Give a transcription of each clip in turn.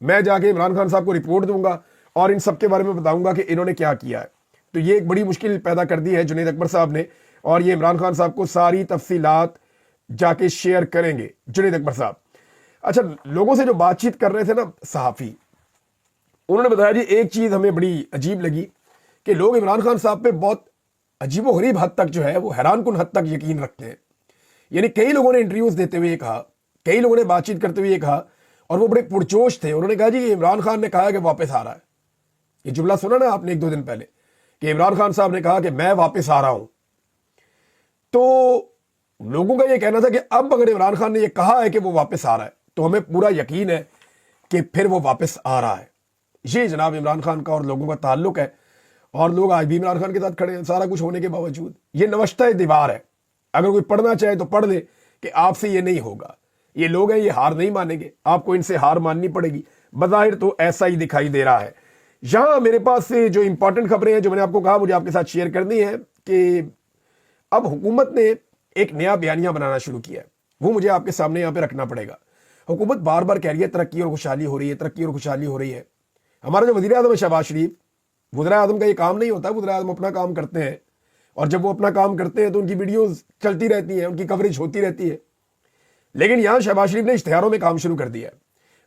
میں جا کے عمران خان صاحب کو رپورٹ دوں گا اور ان سب کے بارے میں بتاؤں گا کہ انہوں نے کیا کیا ہے. تو یہ ایک بڑی مشکل پیدا کر دی ہے جنید اکبر صاحب نے, اور یہ عمران خان صاحب کو ساری تفصیلات جا کے شیئر کریں گے جنید اکبر صاحب. اچھا, لوگوں سے جو بات چیت کر رہے تھے نا صحافی, انہوں نے بتایا جی ایک چیز ہمیں بڑی عجیب لگی کہ لوگ عمران خان صاحب پہ بہت عجیب و غریب حد تک جو ہے وہ حیران کن حد تک یقین رکھتے ہیں. یعنی کئی لوگوں نے انٹرویوز دیتے ہوئے یہ کہا, کئی لوگوں نے بات چیت کرتے ہوئے یہ کہا, اور وہ بڑے پرجوش تھے. انہوں نے کہا جی عمران خان نے کہا کہ واپس آ رہا ہے. یہ جملہ سنا نا آپ نے 1-2 دن پہلے کہ عمران خان صاحب نے کہا کہ میں واپس آ رہا ہوں. تو لوگوں کا یہ کہنا تھا کہ اب اگر عمران خان نے یہ کہا ہے کہ وہ واپس آ رہا ہے تو ہمیں پورا یقین ہے کہ پھر وہ واپس آ رہا ہے. یہ جناب عمران خان کا اور لوگوں کا تعلق ہے, اور لوگ آج بھی عمران خان کے ساتھ کھڑے ہیں سارا کچھ ہونے کے باوجود. یہ نوشتہ دیوار ہے, اگر کوئی پڑھنا چاہے تو پڑھ لے کہ آپ سے یہ نہیں ہوگا. یہ لوگ ہیں, یہ ہار نہیں مانیں گے, آپ کو ان سے ہار ماننی پڑے گی. بظاہر تو ایسا ہی دکھائی دے رہا ہے. یہاں میرے پاس سے جو امپورٹنٹ خبریں ہیں جو میں نے آپ کو کہا مجھے آپ کے ساتھ شیئر کرنی ہے کہ اب حکومت نے ایک نیا بیانیہ بنانا شروع کیا ہے, وہ مجھے آپ کے سامنے یہاں پہ رکھنا پڑے گا. حکومت بار بار کہہ رہی ہے ترقی اور خوشحالی ہو رہی ہے, ترقی اور خوشحالی ہو رہی ہے. ہمارا جو وزیر اعظم ہے شہباز شریف, وزیر اعظم کا یہ کام نہیں ہوتا. وزیر اعظم اپنا کام کرتے ہیں, اور جب وہ اپنا کام کرتے ہیں تو ان کی ویڈیوز چلتی رہتی ہیں, ان کی کوریج ہوتی رہتی ہے. لیکن یہاں شہباز شریف نے اشتہاروں میں کام شروع کر دیا ہے.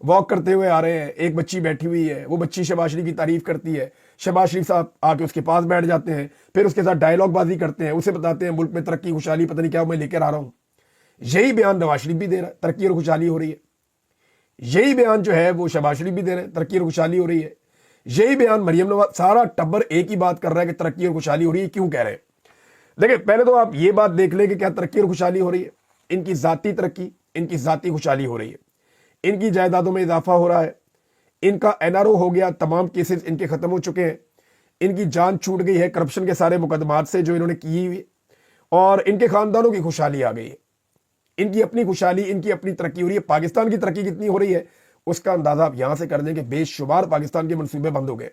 واک کرتے ہوئے آ رہے ہیں, ایک بچی بیٹھی ہوئی ہے, وہ بچی شہباز شریف کی تعریف کرتی ہے, شہباز شریف صاحب آ کے اس کے پاس بیٹھ جاتے ہیں, پھر اس کے ساتھ ڈائلاگ بازی کرتے ہیں, اسے بتاتے ہیں ملک میں ترقی خوشحالی پتہ نہیں کیا میں لے کر آ رہا ہوں. یہی بیان نواز شریف بھی دے رہا ہے, ترقی اور خوشحالی ہو رہی ہے. یہی بیان جو ہے وہ شہباز شریف بھی دے رہے ہیں, ترقی اور خوشحالی ہو رہی ہے. یہی بیان مریم نواز, سارا ٹبر ایک ہی بات کر رہا ہے کہ ترقی اور خوشحالی ہو رہی ہے. کیوں کہہ رہے ہیں؟ دیکھیں پہلے تو آپ یہ بات دیکھ لیں کہ کیا ترقی اور خوشحالی ہو رہی ہے. ان کی ذاتی ترقی, ان کی ذاتی خوشحالی ہو رہی ہے. ان کی جائیدادوں میں اضافہ ہو رہا ہے, ان کا NRO ہو گیا, تمام کیسز ان کے ختم ہو چکے ہیں, ان کی جان چھوٹ گئی ہے کرپشن کے سارے مقدمات سے جو انہوں نے کی ہوئی, اور ان کے خاندانوں کی خوشحالی آ گئی ہے. ان کی اپنی خوشحالی, ان کی اپنی ترقی ہو رہی ہے. پاکستان کی ترقی کتنی ہو رہی ہے اس کا اندازہ آپ یہاں سے کر دیں کہ بے شمار پاکستان کے منصوبے بند ہو گئے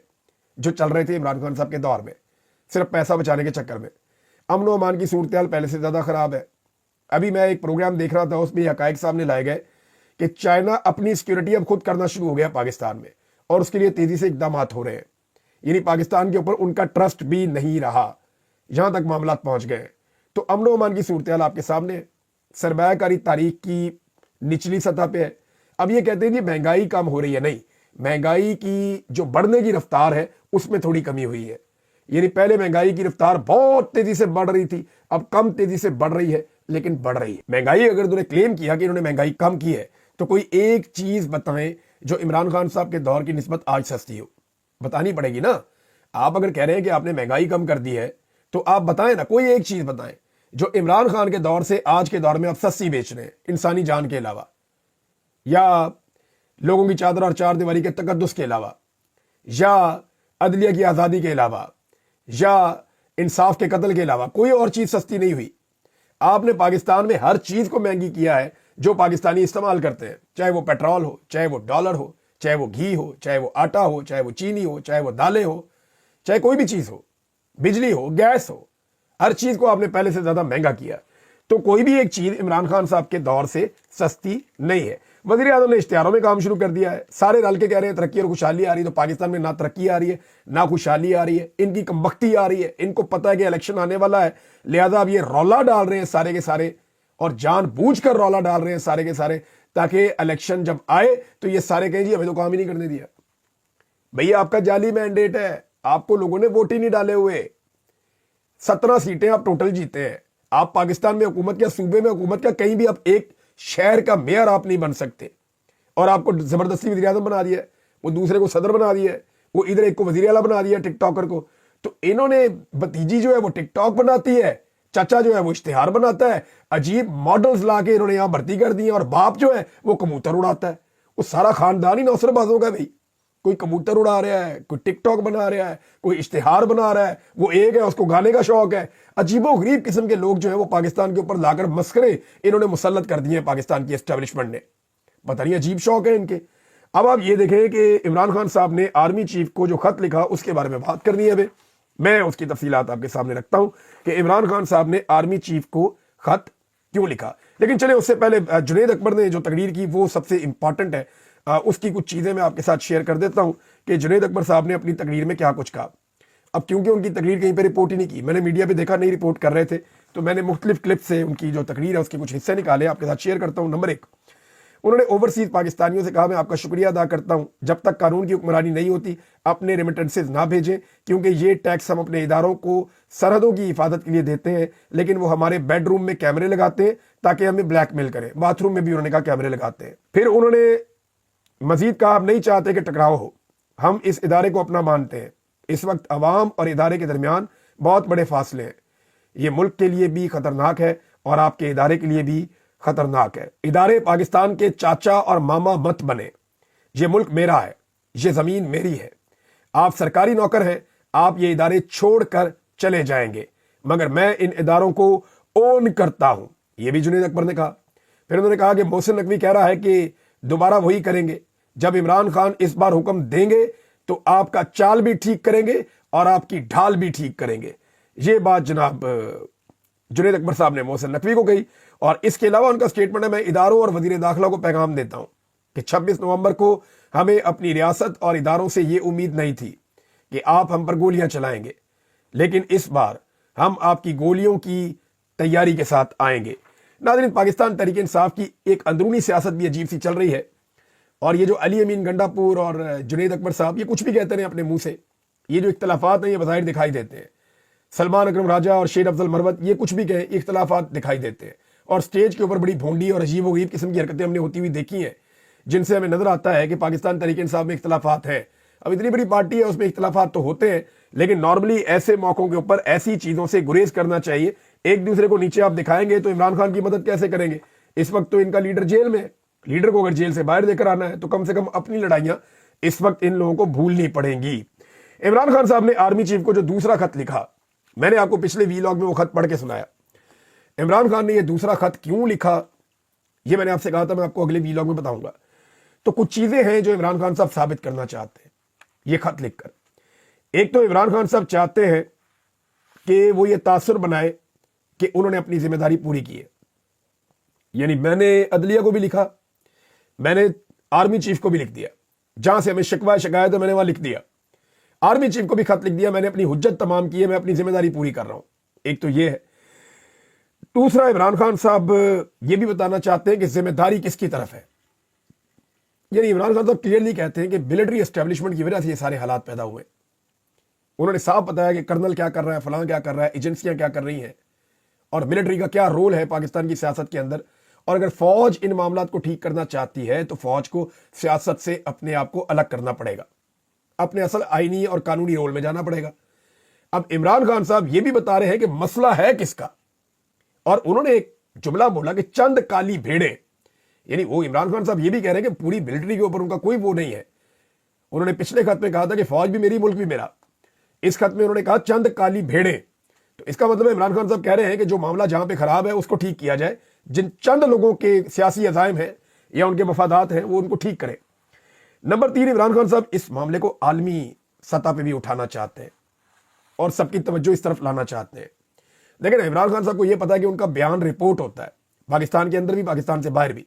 جو چل رہے تھے عمران خان صاحب کے دور میں, صرف پیسہ بچانے کے چکر میں. امن و امان کی صورتحال پہلے سے زیادہ خراب ہے. ابھی میں ایک پروگرام دیکھ رہا تھا, اس میں حقائق سامنے لائے گئے کہ چائنا اپنی سیکیورٹی اب خود کرنا شروع ہو گیا پاکستان میں, اور اس کے لیے تیزی سے اقدامات ہو رہے ہیں. یعنی پاکستان کے اوپر ان کا ٹرسٹ بھی نہیں رہا, یہاں تک معاملات پہنچ گئے. تو امن و امان کی صورتحال آپ کے سامنے ہے. سرمایہ کاری تاریخ کی نچلی سطح پہ ہے. اب یہ کہتے ہیں کہ مہنگائی کم ہو رہی ہے, نہیں, مہنگائی کی جو بڑھنے کی رفتار ہے اس میں تھوڑی کمی ہوئی ہے. یعنی پہلے مہنگائی کی رفتار بہت تیزی سے بڑھ رہی تھی, اب کم تیزی سے بڑھ رہی ہے, لیکن بڑھ رہی ہے. مہنگائی اگر انہوں نے کلیم کیا کہ انہوں نے مہنگائی کم کی ہے تو کوئی ایک چیز بتائیں جو عمران خان صاحب کے دور کی نسبت آج سستی ہو. بتانی پڑے گی نا. آپ اگر کہہ رہے ہیں کہ آپ نے مہنگائی کم کر دی ہے تو آپ بتائیں نا, کوئی ایک چیز بتائیں جو عمران خان کے دور سے آج کے دور میں آپ سستی بیچ رہے ہیں انسانی جان کے علاوہ, یا لوگوں کی چادر اور چار دیواری کے تقدس کے علاوہ, یا عدلیہ کی آزادی کے علاوہ, یا انصاف کے قتل کے علاوہ. کوئی اور چیز سستی نہیں ہوئی. آپ نے پاکستان میں ہر چیز کو مہنگی کیا ہے جو پاکستانی استعمال کرتے ہیں, چاہے وہ پیٹرول ہو, چاہے وہ ڈالر ہو, چاہے وہ گھی ہو, چاہے وہ آٹا ہو, چاہے وہ چینی ہو, چاہے وہ دالیں ہو, چاہے کوئی بھی چیز ہو, بجلی ہو, گیس ہو, ہر چیز کو آپ نے پہلے سے زیادہ مہنگا کیا. تو کوئی بھی ایک چیز عمران خان صاحب کے دور سے سستی نہیں ہے. وزیر اعظم نے اشتہاروں میں کام شروع کر دیا ہے, سارے رل کے کہہ رہے ہیں ترقی اور خوشحالی آ رہی ہے. تو پاکستان میں نہ ترقی آ رہی ہے نہ خوشحالی آ رہی ہے, ان کی کمبختی آ رہی ہے. ان کو پتہ ہے کہ الیکشن آنے والا ہے, لہذا اب یہ رولا ڈال رہے ہیں سارے کے سارے, اور جان بوجھ کر رولا ڈال رہے ہیں سارے کے سارے, تاکہ الیکشن جب آئے تو یہ سارے کہیں جی ہمیں تو کام ہی نہیں کرنے دیا. بھئی آپ کا جعلی مینڈیٹ ہے, آپ کو لوگوں نے ووٹ ہی نہیں ڈالے ہوئے. 17 سیٹیں آپ ٹوٹل جیتے ہیں. آپ پاکستان میں حکومت کیا, صوبے میں حکومت کیا, کہیں بھی آپ ایک شہر کا میئر آپ نہیں بن سکتے, اور آپ کو زبردستی وزیر اعظم بنا دیا ہے, وہ دوسرے کو صدر بنا دیا ہے, وہ ادھر ایک کو وزیر اعلیٰ بنا دیا ٹک ٹاکر کو. تو انہوں نے بھتیجی جو ہے وہ ٹک ٹاک بناتی ہے, چچا جو ہے وہ اشتہار بناتا ہے, عجیب ماڈلز لا کے انہوں نے یہاں بھرتی کر دی ہیں, اور باپ جو ہے وہ کبوتر اڑاتا ہے. وہ سارا خاندان ہی نوسر بازوں کا. بھائی کوئی کبوتر اڑا رہا ہے, کوئی ٹک ٹاک بنا رہا ہے, کوئی اشتہار بنا رہا ہے, وہ ایک ہے اس کو گانے کا شوق ہے. عجیب و غریب قسم کے لوگ جو ہیں وہ پاکستان کے اوپر لا کر مسخرے انہوں نے مسلط کر دیے ہیں پاکستان کی اسٹیبلشمنٹ نے. پتہ نہیں عجیب شوق ہے ان کے. اب آپ یہ دیکھیں کہ عمران خان صاحب نے آرمی چیف کو جو خط لکھا اس کے بارے میں بات کرنی ہے. میں اس کی تفصیلات آپ کے سامنے رکھتا ہوں کہ عمران خان صاحب نے آرمی چیف کو خط کیوں لکھا. لیکن چلے اس سے پہلے جنید اکبر نے جو تقریر کی وہ سب سے امپورٹنٹ ہے. اس کی کچھ چیزیں میں آپ کے ساتھ شیئر کر دیتا ہوں کہ جنید اکبر صاحب نے اپنی تقریر میں کیا کچھ کہا. اب کیونکہ ان کی تقریر کہیں پہ رپورٹ ہی نہیں کی، میں نے میڈیا پہ دیکھا نہیں رپورٹ کر رہے تھے، تو میں نے مختلف کلپ سے ان کی جو تقریر ہے اس کے کچھ حصے نکالے آپ کے ساتھ شیئر کرتا ہوں. نمبر 1، انہوں نے اوورسیز پاکستانیوں سے کہا میں آپ کا شکریہ ادا کرتا ہوں، جب تک قانون کی حکمرانی نہیں ہوتی اپنے ریمیٹنسز نہ بھیجیں، کیونکہ یہ ٹیکس ہم اپنے اداروں کو سرحدوں کی حفاظت کے لیے دیتے ہیں، لیکن وہ ہمارے بیڈ روم میں کیمرے لگاتے ہیں تاکہ ہمیں بلیک میل کریں. باتھ روم میں بھی انہوں نے کہا کیمرے لگاتے ہیں. پھر انہوں نے مزید کہا ہم نہیں چاہتے کہ ٹکراؤ ہو، ہم اس ادارے کو اپنا مانتے ہیں. اس وقت عوام اور ادارے کے درمیان بہت بڑے فاصلے ہیں، یہ ملک کے لیے بھی خطرناک ہے اور آپ کے ادارے کے لیے بھی خطرناک ہے. ادارے پاکستان کے چاچا اور ماما مت بنے، یہ ملک میرا ہے، یہ زمین میری ہے. آپ سرکاری نوکر ہیں، آپ یہ ادارے چھوڑ کر چلے جائیں گے، مگر میں ان اداروں کو اون کرتا ہوں. یہ بھی جنید اکبر نے کہا. پھر انہوں نے کہا کہ محسن نقوی کہہ رہا ہے کہ دوبارہ وہی کریں گے، جب عمران خان اس بار حکم دیں گے تو آپ کا چال بھی ٹھیک کریں گے اور آپ کی ڈھال بھی ٹھیک کریں گے. یہ بات جناب جنید اکبر صاحب نے محسن نقوی کو کہی. اور اس کے علاوہ ان کا سٹیٹمنٹ ہے میں اداروں اور وزیر داخلہ کو پیغام دیتا ہوں کہ 26 نومبر کو ہمیں اپنی ریاست اور اداروں سے یہ امید نہیں تھی کہ آپ ہم پر گولیاں چلائیں گے، لیکن اس بار ہم آپ کی گولیوں کی تیاری کے ساتھ آئیں گے. ناظرین، پاکستان تحریک انصاف کی ایک اندرونی سیاست بھی عجیب سی چل رہی ہے، اور یہ جو علی امین گنڈا پور اور جنید اکبر صاحب یہ کچھ بھی کہتے ہیں اپنے منہ سے، یہ جو اختلافات ہیں یہ بظاہر دکھائی دیتے ہیں. سلمان اکرم راجہ اور شیر افضل مروت یہ کچھ بھی کہیں اختلافات دکھائی دیتے ہیں، اور سٹیج کے اوپر بڑی بھونڈی اور عجیب و غریب قسم کی حرکتیں ہم نے ہوتی ہوئی دیکھی ہیں، جن سے ہمیں نظر آتا ہے کہ پاکستان تحریک انصاف میں اختلافات ہیں. اب اتنی بڑی پارٹی ہے، اس میں اختلافات تو ہوتے ہیں، لیکن نارملی ایسے موقعوں کے اوپر ایسی چیزوں سے گریز کرنا چاہیے. ایک دوسرے کو نیچے آپ دکھائیں گے تو عمران خان کی مدد کیسے کریں گے؟ اس وقت تو ان کا لیڈر جیل میں ہے، لیڈر کو اگر جیل سے باہر دے کر آنا ہے تو کم سے کم اپنی لڑائیاں اس وقت ان لوگوں کو بھولنی پڑیں گی. عمران خان صاحب نے آرمی چیف کو جو دوسرا خط لکھا، میں نے آپ کو پچھلے ویلاگ میں وہ خط پڑھ کے سنایا. عمران خان نے یہ دوسرا خط کیوں لکھا یہ میں نے آپ سے کہا تھا میں آپ کو اگلے ویلاگ میں بتاؤں گا. تو کچھ چیزیں ہیں جو عمران خان صاحب ثابت کرنا چاہتے ہیں یہ خط لکھ کر. ایک تو عمران خان صاحب چاہتے ہیں کہ وہ یہ تاثر بنائے کہ انہوں نے اپنی ذمہ داری پوری کی ہے. یعنی میں نے عدلیہ کو بھی لکھا، میں نے آرمی چیف کو بھی لکھ دیا، جہاں سے ہمیں شکوہ شکایت ہے میں نے وہاں لکھ دیا. آرمی چیف کو بھی خط لکھ دیا، میں نے اپنی حجت تمام کی ہے، میں اپنی ذمہ داری پوری کر رہا ہوں. ایک تو یہ ہے. دوسرا، عمران خان صاحب یہ بھی بتانا چاہتے ہیں کہ ذمہ داری کس کی طرف ہے. یعنی عمران خان صاحب کلیئرلی کہتے ہیں کہ ملٹری اسٹیبلشمنٹ کی وجہ سے یہ سارے حالات پیدا ہوئے. انہوں نے صاف بتایا کہ کرنل کیا کر رہا ہے، فلاں کیا کر رہا ہے، ایجنسیاں کیا کر رہی ہیں، اور ملٹری کا کیا رول ہے پاکستان کی سیاست کے اندر. اور اگر فوج ان معاملات کو ٹھیک کرنا چاہتی ہے تو فوج کو سیاست سے اپنے آپ کو الگ کرنا پڑے گا، اپنے اصل آئینی اور قانونی رول میں جانا پڑے گا. اب عمران خان صاحب یہ بھی بتا رہے ہیں کہ مسئلہ ہے کس کا، اور انہوں نے ایک جملہ بولا کہ چند کالی بھیڑیں. یعنی وہ عمران خان صاحب یہ بھی کہہ رہے ہیں کہ پوری ملٹری کے اوپر ان کا کوئی وہ نہیں ہے. انہوں نے پچھلے خط میں کہا تھا کہ فوج بھی میری، ملک بھی میرا. اس خط میں انہوں نے کہا چند کالی بھیڑیں. تو اس کا مطلب ہے عمران خان صاحب کہہ رہے ہیں کہ جو معاملہ جہاں پہ خراب ہے اس کو ٹھیک کیا جائے، جن چند لوگوں کے سیاسی عزائم ہیں یا ان کے مفادات ہیں وہ ان کو ٹھیک کرے. نمبر 3، عمران خان صاحب اس معاملے کو عالمی سطح پہ بھی اٹھانا چاہتے ہیں اور سب کی توجہ اس طرف لانا چاہتے ہیں. لیکن عمران خان صاحب کو یہ پتا ہے کہ ان کا بیان رپورٹ ہوتا ہے پاکستان کے اندر بھی، پاکستان سے باہر بھی.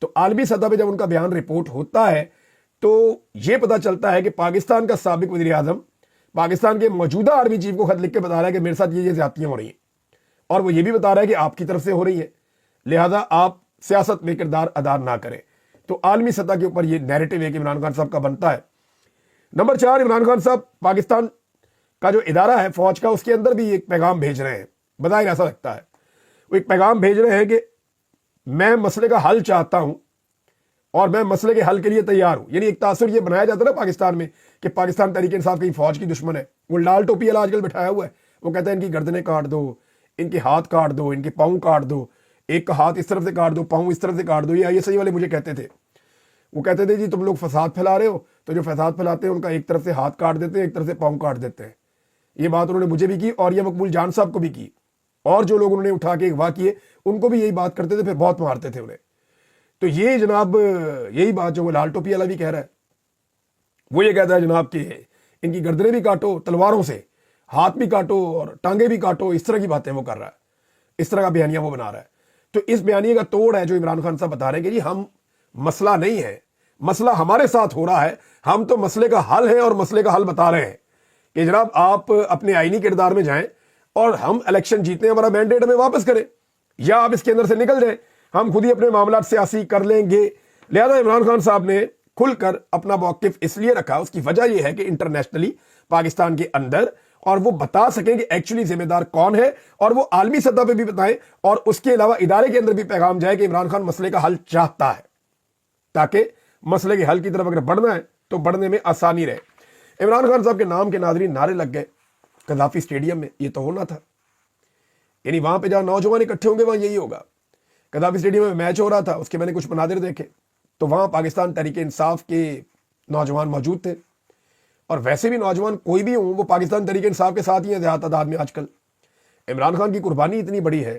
تو عالمی سطح پہ جب ان کا بیان رپورٹ ہوتا ہے تو یہ پتا چلتا ہے کہ پاکستان کا سابق وزیر اعظم پاکستان کے موجودہ آرمی چیف کو خط لکھ کے بتا رہا ہے کہ میرے ساتھ یہ زیادتیاں ہو رہی ہیں، اور وہ یہ بھی بتا رہا ہے کہ آپ کی طرف سے ہو رہی ہے، لہذا آپ سیاست میں کردار ادا نہ کریں. تو عالمی سطح کے اوپر یہ نیریٹو ہے کہ عمران خان صاحب کا بنتا ہے. نمبر 4، عمران خان صاحب پاکستان کا جو ادارہ ہے فوج کا، اس کے اندر بھی ایک پیغام بھیج رہے ہیں. بظاہر ایسا لگتا ہے وہ ایک پیغام بھیج رہے ہیں کہ میں مسئلے کا حل چاہتا ہوں اور میں مسئلے کے حل کے لیے تیار ہوں. یعنی ایک تاثر یہ بنایا جاتا ہے نا پاکستان میں کہ پاکستان تحریک انصاف کی فوج کی دشمن ہے. وہ لال ٹوپی والا آج کل بٹھایا ہوا ہے، وہ کہتا ہے ان کی گردنیں کاٹ دو، ان کے ہاتھ کاٹ دو، ان کے پاؤں کاٹ دو، ایک کا ہاتھ اس طرف سے کاٹ دو، پاؤں اس طرف سے کاٹ دو. یہ ISI والے مجھے کہتے تھے، وہ کہتے تھے جی تم لوگ فساد پھیلا رہے ہو، تو جو فساد پھیلاتے ہیں ان کا ایک طرف سے ہاتھ کاٹ دیتے ہیں، ایک طرف سے پاؤں کاٹ دیتے ہیں. یہ بات انہوں نے مجھے بھی کی اور یہ مقبول جان صاحب کو بھی کی، اور جو لوگ انہوں نے اٹھا کے اغوا کیے ان کو بھی یہی بات کرتے تھے، پھر بہت مارتے تھے انہیں. تو یہ جناب یہی بات جو وہ لال ٹوپی والا بھی کہہ رہا ہے، وہ یہ کہتا ہے جناب کہ ان کی گردنیں بھی کاٹو تلواروں سے، ہاتھ بھی کاٹو اور ٹانگیں بھی کاٹو. اس طرح کی باتیں وہ کر رہا ہے، اس طرح کا بیانیہ وہ بنا رہا ہے. تو اس بیانیے کا توڑ ہے جو عمران خان صاحب بتا رہے ہیں کہ جی ہم مسئلہ نہیں ہے، مسئلہ ہمارے ساتھ ہو رہا ہے, ہم تو مسئلے کا حل ہے اور مسئلے کا حل بتا رہے ہیں کہ جناب آپ اپنے آئینی کردار میں جائیں اور ہم الیکشن جیتنے ہمارا مینڈیٹ ہمیں واپس کریں, یا آپ اس کے اندر سے نکل جائیں, ہم خود ہی اپنے معاملات سیاسی کر لیں گے. لہذا عمران خان صاحب نے کھل کر اپنا موقف اس لیے رکھا, اس کی وجہ یہ ہے کہ انٹرنیشنلی پاکستان کے اندر اور وہ بتا سکیں کہ ایکچولی ذمہ دار کون ہے, اور وہ عالمی سطح پہ بھی بتائیں, اور اس کے علاوہ ادارے کے اندر بھی پیغام جائے کہ عمران خان مسئلے کا حل چاہتا ہے, تاکہ مسئلے کے حل کی طرف اگر بڑھنا ہے تو بڑھنے میں آسانی رہے. عمران خان صاحب کے نام کے ناظرین نعرے لگ گئے قذافی اسٹیڈیم میں, یہ تو ہونا تھا, یعنی وہاں پہ جہاں نوجوان اکٹھے ہوں گے وہاں یہی ہوگا. قذافی اسٹیڈیم میں میچ ہو رہا تھا, اس کے میں نے کچھ مناظر دیکھے تو وہاں پاکستان تحریک انصاف کے نوجوان موجود تھے, اور ویسے بھی نوجوان کوئی بھی ہوں وہ پاکستان تحریک انصاف کے ساتھ ہی ہیں زیادہ تعداد میں. آج کل عمران خان کی قربانی اتنی بڑی ہے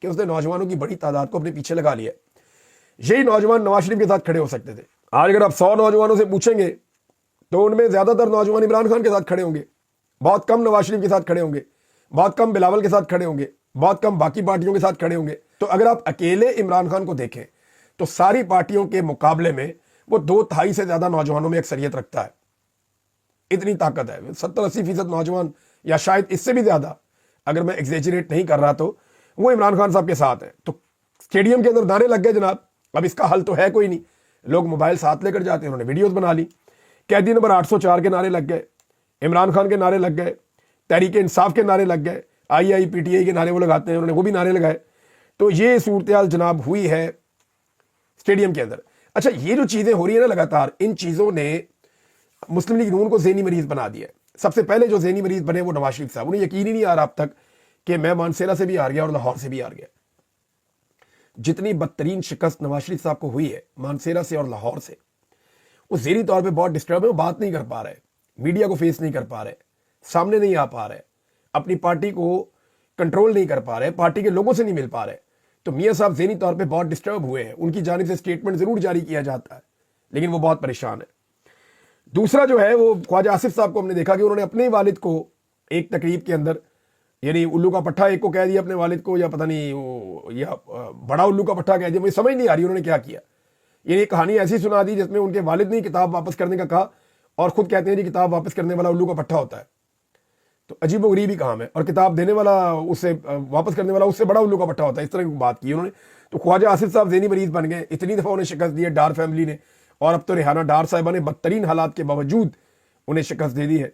کہ اس نے نوجوانوں کی بڑی تعداد کو اپنے پیچھے لگا لیا. یہی نوجوان نواز شریف کے ساتھ کھڑے ہو سکتے تھے. آج اگر آپ 100 نوجوانوں سے پوچھیں گے تو ان میں زیادہ تر نوجوان عمران خان کے ساتھ کھڑے ہوں گے, بہت کم نواز شریف کے ساتھ کھڑے ہوں گے, بہت کم بلاول کے ساتھ کھڑے ہوں گے, بہت کم باقی پارٹیوں کے ساتھ کھڑے ہوں گے. تو اگر آپ اکیلے عمران خان کو دیکھیں تو ساری پارٹیوں کے مقابلے میں وہ 2/3 سے زیادہ نوجوانوں میں اکثریت رکھتا ہے. اتنی طاقت ہے. 70-80% نوجوان یا شاید اس سے بھی زیادہ, اگر میں ایگزیجریٹ نہیں کر رہا تو وہ عمران خان صاحب کے ساتھ ہے. تو اسٹیڈیم کے اندر نعرے لگ گئے جناب. اب اس کا حل تو ہے کوئی نہیں. لوگ موبائل ساتھ لے کر جاتے ہیں, انہوں نے ویڈیوز بنا لی, قیدی نمبر 804 کے نعرے لگ گئے, عمران خان کے نعرے لگ گئے, تحریک انصاف کے نعرے لگ گئے, PTI کے نعرے وہ لگاتے ہیں, انہوں نے وہ بھی نعرے لگائے. تو یہ صورتحال جناب ہوئی ہے اسٹیڈیم کے اندر. اچھا, یہ جو چیزیں ہو رہی ہیں نا لگاتار, ان چیزوں نے مسلم لیگ نون کو ذہنی مریض بنا دیا ہے. سب سے پہلے جو ذہنی مریض بنے وہ نواز شریف صاحب. انہیں یقین ہی نہیں آ رہا اب تک کہ میں مانسیرا سے بھی ہار گیا اور لاہور سے بھی ہار گیا. جتنی بدترین شکست نواز شریف صاحب کو ہوئی ہے مانسیرا سے اور لاہور سے, وہ ذہنی طور پہ بہت ڈسٹرب ہے. وہ بات نہیں کر پا رہے, میڈیا کو فیس نہیں کر پا رہے, سامنے نہیں آ پا رہے, اپنی پارٹی کو کنٹرول نہیں کر پا رہے, پارٹی کے لوگوں سے نہیں مل پا رہے. تو میاں صاحب ذہنی طور پہ بہت ڈسٹرب ہوئے ہیں. ان کی جانب سے اسٹیٹمنٹ ضرور جاری کیا جاتا ہے لیکن وہ بہت پریشان ہے. دوسرا جو ہے وہ خواجہ آصف صاحب کو ہم نے دیکھا کہ انہوں نے اپنے والد کو ایک تقریب کے اندر, یعنی الو کا پٹھا ایک کو کہہ دیا اپنے والد کو, یا پتہ نہیں یا بڑا الو کا پٹھا کہہ دیا, مجھے سمجھ نہیں آ رہی انہوں نے کیا کیا. یعنی کہانی ایسی سنا دی جس میں ان کے والد نے کتاب واپس کرنے کا کہا اور خود کہتے ہیں جی کتاب واپس کرنے والا الو کا پٹھا ہوتا ہے. تو عجیب و غریب ہی کام ہے, اور کتاب دینے والا اس سے واپس کرنے والا اس سے بڑا الو کا پٹھا ہوتا ہے. اس طرح کی بات کی انہوں نے. تو خواجہ آصف صاحب ذہنی مریض بن گئے. اتنی دفعہ انہیں شکست دی ہے ڈار فیملی نے, اور اب تو ریحانہ ڈار صاحبہ نے بدترین حالات کے باوجود انہیں شکست دے دی ہے.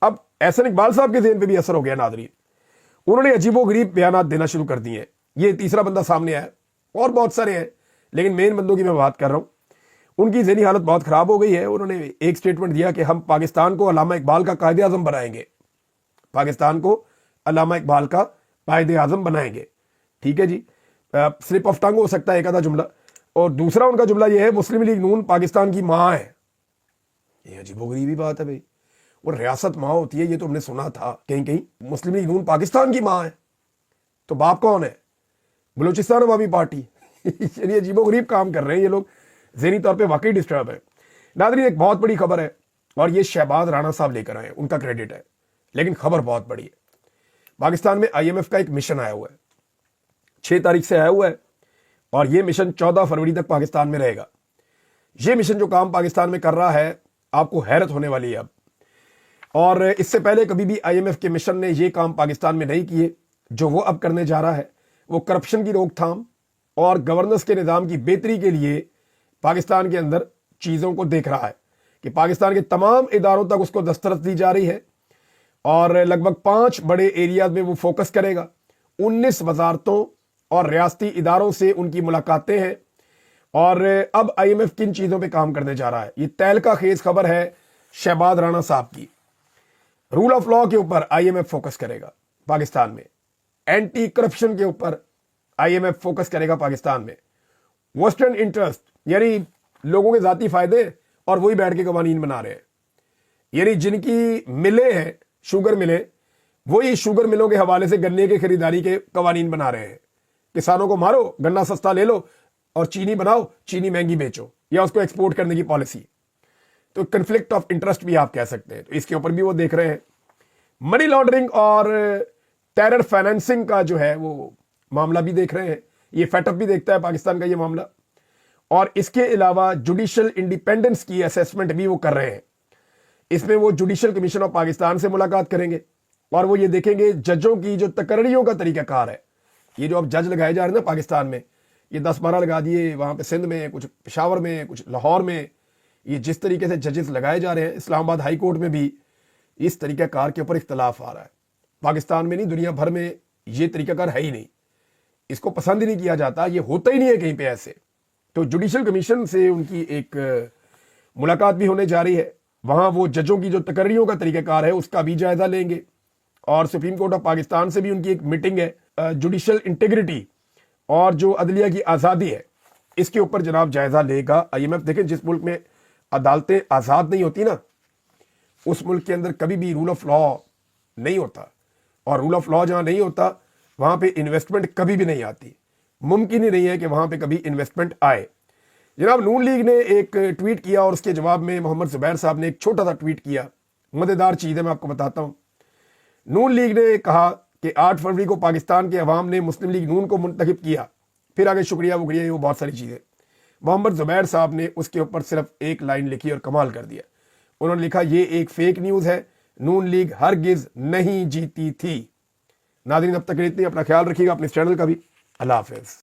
اب احسن اقبال صاحب کے ذہن پہ بھی اثر ہو گیا ناظرین. انہوں نے عجیب و غریب بیانات دینا شروع کر دیے ہیں. یہ تیسرا بندہ سامنے آیا, اور بہت سارے ہیں لیکن مین بندوں کی میں بات کر رہا ہوں. ان کی ذہنی حالت بہت خراب ہو گئی ہے. انہوں نے ایک سٹیٹمنٹ دیا کہ ہم پاکستان کو علامہ اقبال کا قائد اعظم بنائیں گے. پاکستان کو علامہ اقبال کا قائد اعظم بنائیں گے. ٹھیک ہے جی, سلپ آف ٹنگ ہو سکتا ہے ایک آدھا جملہ. اور دوسرا ان کا جملہ یہ ہے مسلم لیگ نون پاکستان کی ماں ہے. یہ عجیب و غریبی بات ہے بھائی. اور ریاست ماں ہوتی ہے, یہ تو ہم نے سنا تھا کہیں کہیں. مسلم لیگ نون پاکستان کی ماں ہے تو باپ کون ہے؟ بلوچستان عوامی پارٹی. یعنی عجیب و غریب کام کر رہے ہیں یہ لوگ. ذہنی طور پہ واقعی ڈسٹرب ہے. ناظرین ایک بہت بڑی خبر ہے, اور یہ شہباز رانا صاحب لے کر آئے, ان کا کریڈٹ ہے, لیکن خبر بہت بڑی ہے. پاکستان میں IMF کا ایک مشن آیا ہوا ہے, 6 تاریخ سے آیا ہوا ہے, اور یہ مشن 14 فروری تک پاکستان میں رہے گا. یہ مشن جو کام پاکستان میں کر رہا ہے آپ کو حیرت ہونے والی ہے اب. اور اس سے پہلے کبھی بھی IMF کے مشن نے یہ کام پاکستان میں نہیں کیے. جو وہ اب کرنے جا رہا ہے وہ کرپشن کی روک تھام اور گورننس کے نظام کی بہتری کے لیے پاکستان کے اندر چیزوں کو دیکھ رہا ہے کہ پاکستان کے تمام اداروں تک اس کو دسترس دی جا رہی ہے, اور لگ بھگ 5 بڑے ایریاز میں وہ فوکس کرے گا. 19 وزارتوں اور ریاستی اداروں سے ان کی ملاقاتیں ہیں. اور اب IMF کن چیزوں پہ کام کرنے جا رہا ہے, یہ تہلکہ خیز خبر ہے شہباز رانا صاحب کی. رول آف لا کے اوپر IMF فوکس کرے گا پاکستان میں. اینٹی کرپشن کے اوپر IMF فوکس کرے گا پاکستان میں. ویسٹرن انٹرسٹ یعنی لوگوں کے ذاتی فائدے, اور وہی بیٹھ کے قوانین بنا رہے ہیں. یعنی جن کی ملیں ہیں شوگر ملیں, وہی شوگر ملوں کے حوالے سے گنے کی خریداری کے قوانین بنا رہے ہیں. کسانوں کو مارو, گنا سستا لے لو, اور چینی بناؤ, چینی مہنگی بیچو, یا اس کو ایکسپورٹ کرنے کی پالیسی. تو کنفلکٹ آف انٹرسٹ بھی آپ کہہ سکتے ہیں. تو اس کے اوپر بھی وہ دیکھ رہے ہیں. منی لانڈرنگ اور ٹیرر فائنینسنگ کا جو ہے وہ معاملہ بھی دیکھ رہے ہیں. یہ فیٹ اپ بھی دیکھتا ہے پاکستان کا یہ معاملہ. اور اس کے علاوہ جوڈیشل انڈیپینڈنس کی اسیسمنٹ بھی وہ کر رہے ہیں. اس میں وہ جوڈیشل کمیشن آف پاکستان سے ملاقات کریں گے اور وہ یہ دیکھیں گے ججوں کی جو تقرریوں کا طریقہ کار ہے. یہ جو اب جج لگائے جا رہے ہیں نا پاکستان میں، یہ 10-12 لگا دیے وہاں پہ سندھ میں، کچھ پشاور میں، کچھ لاہور میں. یہ جس طریقے سے ججز لگائے جا رہے ہیں، اسلام آباد ہائی کورٹ میں بھی اس طریقہ کار کے اوپر اختلاف آ رہا ہے. پاکستان میں نہیں، دنیا بھر میں یہ طریقہ کار ہے ہی نہیں. اس کو پسند ہی نہیں کیا جاتا، یہ ہوتا ہی نہیں ہے کہیں پہ ایسے. تو جوڈیشل کمیشن سے ان کی ایک ملاقات بھی ہونے جا رہی ہے. وہاں وہ ججوں کی جو تقرریوں کا طریقہ کار ہے اس کا بھی جائزہ لیں گے. اور سپریم کورٹ آف پاکستان سے بھی ان کی ایک میٹنگ ہے. جوڈیشل انٹیگریٹی اور جو عدلیہ کی آزادی ہے اس کے اوپر جناب جائزہ لے گا IMF. دیکھیں جس ملک میں عدالتیں آزاد نہیں ہوتی نا، اس ملک کے اندر کبھی بھی رول آف لا نہیں ہوتا. اور رول آف لا جہاں نہیں ہوتا وہاں پہ انویسٹمنٹ کبھی بھی نہیں آتی. ممکن ہی نہیں ہے کہ وہاں پہ کبھی انویسٹمنٹ آئے. جناب نون لیگ نے ایک ٹویٹ کیا اور اس کے جواب میں محمد زبیر صاحب نے ایک چھوٹا سا ٹویٹ کیا. مزیدار چیز ہے، میں آپ کو بتاتا ہوں. نون لیگ نے کہا کہ 8 فروری کو پاکستان کے عوام نے مسلم لیگ نون کو منتخب کیا. پھر آگے شکریہ وکریہ وہ بہت ساری چیزیں. محمد زبیر صاحب نے اس کے اوپر صرف ایک لائن لکھی اور کمال کر دیا. انہوں نے لکھا یہ ایک فیک نیوز ہے، نون لیگ ہرگز نہیں جیتی تھی. ناظرین اب تک اتنی، اپنا خیال رکھیے گا، اپنے چینل کا بھی. اللہ حافظ.